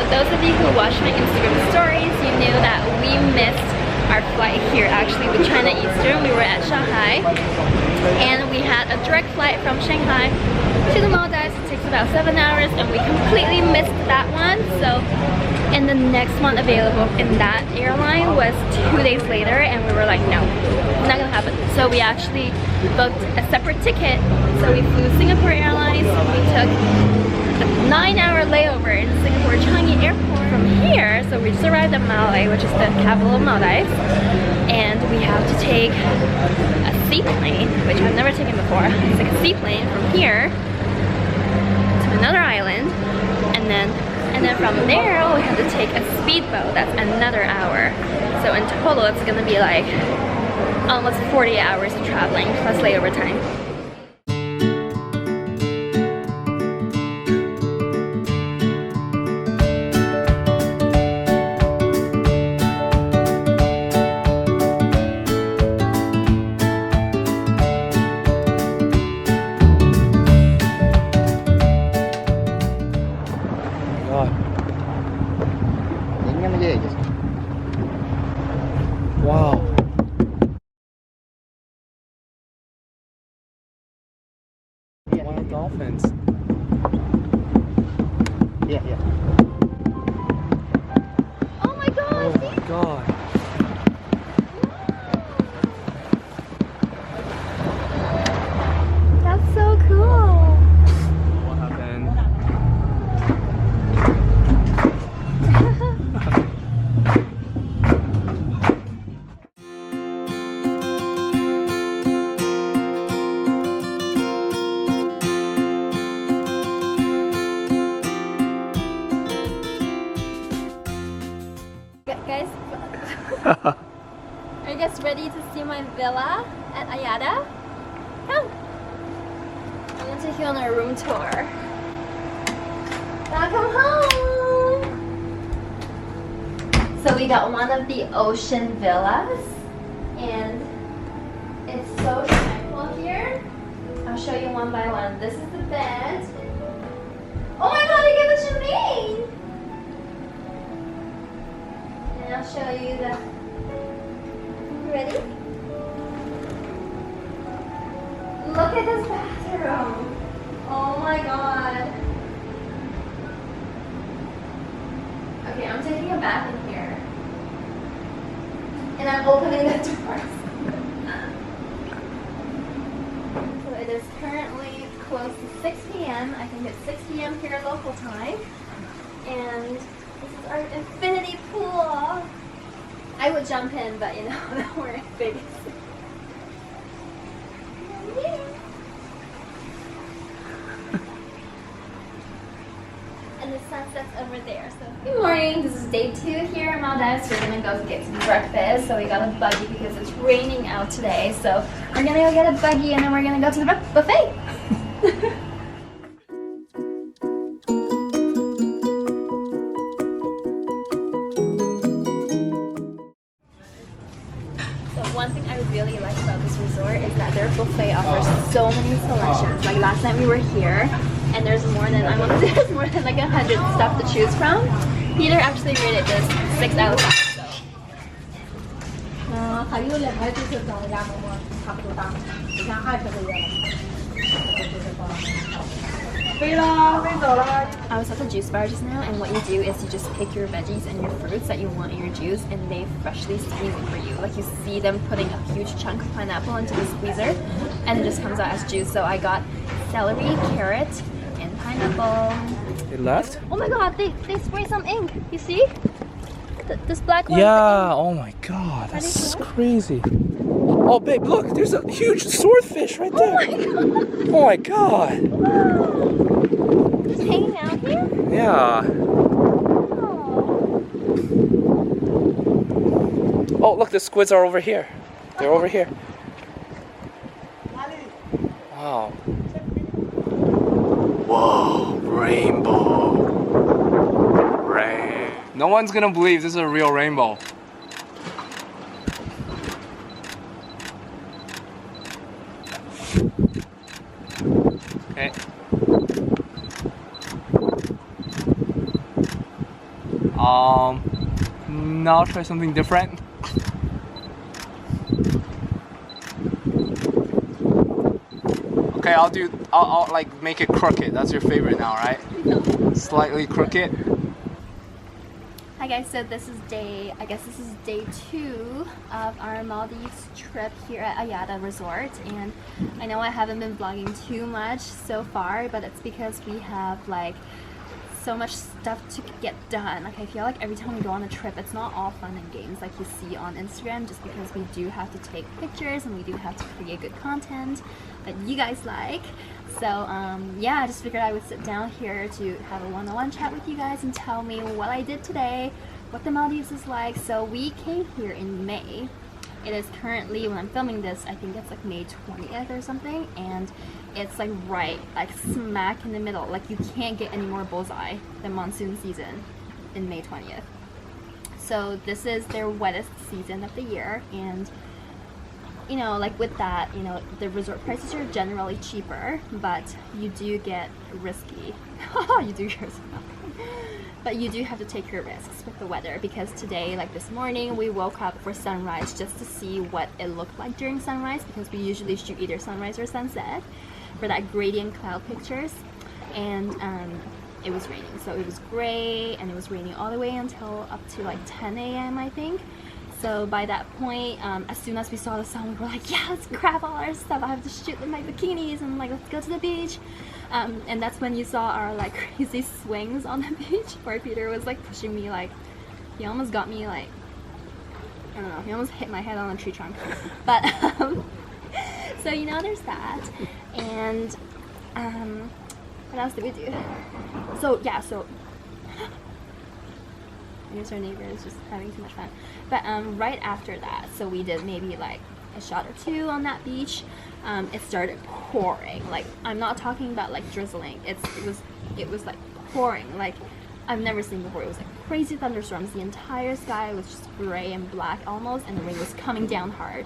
those of you who watched my Instagram stories, you knew that we missed our flight here actually with China Eastern. We were at Shanghai and we had a direct flight from Shanghai to the Maldives. It takes about 7 hours and we completely missed that one. So, and the next one available in that airline was 2 days later and we were like, no, not gonna happen. So we actually booked a separate ticket. So we flew Singapore Airlines. We took a 9-hour layover in Singapore Changi Airport from here. So we just arrived at Malé, which is the capital of Maldives, and we have to take a seaplane, which I've never taken before. It's like a seaplane from here to another island, and then from there we have to take a speedboat. That's another hour. So in total, it's gonna be like almost 40 hours of traveling plus layover time. Wow. Wild dolphins. Yeah. Oh my god! Oh my god. That's so cool! What happened? Guys, are you guys ready to see my villa at Ayada? Come! I'm gonna take you on a room tour. Welcome home! So we got one of the ocean villas, and it's so tranquil here. I'll show you one by one. This is the bed. Oh my god, you get the champagne! And I'll show you the... You ready? Look at this bathroom! Oh my god! Okay, I'm taking a bath in here. And I'm opening the doors. So it is currently close to 6 p.m. I think it's 6 p.m. here local time. And this is our infinity pool. I would jump in, but you know, we're in Vegas. And the sunset's over there. So good morning. This is day 2 here in Maldives. We're gonna go get some breakfast. So we got a buggy because it's raining out today. So we're gonna go get a buggy and then we're gonna go to the buffet. One thing I really like about this resort is that their buffet offers so many selections. Like last night we were here, and there's more than like 100 stuff to choose from. Peter actually rated this 6 out of 5. I was at the juice bar just now, and what you do is you just pick your veggies and your fruits that you want in your juice, and they freshly squeeze it for you. Like you see them putting a huge chunk of pineapple into the squeezer, and it just comes out as juice. So I got celery, carrot, and pineapple. It left? Oh my god, they spray some ink. You see? This black one. Yeah, oh my god, that's crazy. Oh babe, look, there's a huge swordfish right there. Oh my god. Just hanging out here? Yeah. Oh look, the squids are over here. They're over here. Wow. Whoa, rainbow. Rain. No one's gonna believe this is a real rainbow. Okay. Now try something different. Okay, I'll like make it crooked. That's your favorite now, right? No. Slightly crooked. Hi guys, so this is day 2 of our Maldives trip here at Ayada Resort, and I know I haven't been vlogging too much so far, but it's because we have like so much stuff to get done. Like I feel like every time we go on a trip, it's not all fun and games like you see on Instagram, just because we do have to take pictures and we do have to create good content that you guys like. So yeah, I just figured I would sit down here to have a one-on-one chat with you guys and tell me what I did today, what the Maldives is like. So we came here in May. It is currently, when I'm filming this, I think it's like May 20th or something, and it's like right, like smack in the middle. Like you can't get any more bullseye than monsoon season in May 20th. So this is their wettest season of the year, and you know, like with that, you know, the resort prices are generally cheaper, but you do get risky. You do get risky. But you do have to take your risks with the weather, because today, like this morning, we woke up for sunrise just to see what it looked like during sunrise, because we usually shoot either sunrise or sunset for that gradient cloud pictures. And it was raining, so it was gray, and it was raining all the way until up to like 10 a.m. I think. So by that point, as soon as we saw the sun, we were like, yeah, let's grab all our stuff. I have to shoot in my bikinis, and like, let's go to the beach. And that's when you saw our like crazy swings on the beach, where Peter was like pushing me, like he almost got me, like, I don't know, he almost hit my head on a tree trunk. But so you know, there's that. And what else did we do? So yeah, so I guess our neighbor is just having too much fun. But right after that, so we did maybe like a shot or two on that beach. It started pouring. Like, I'm not talking about like drizzling. It was like pouring. Like I've never seen before. It was like crazy thunderstorms. The entire sky was just gray and black almost, and the rain was coming down hard.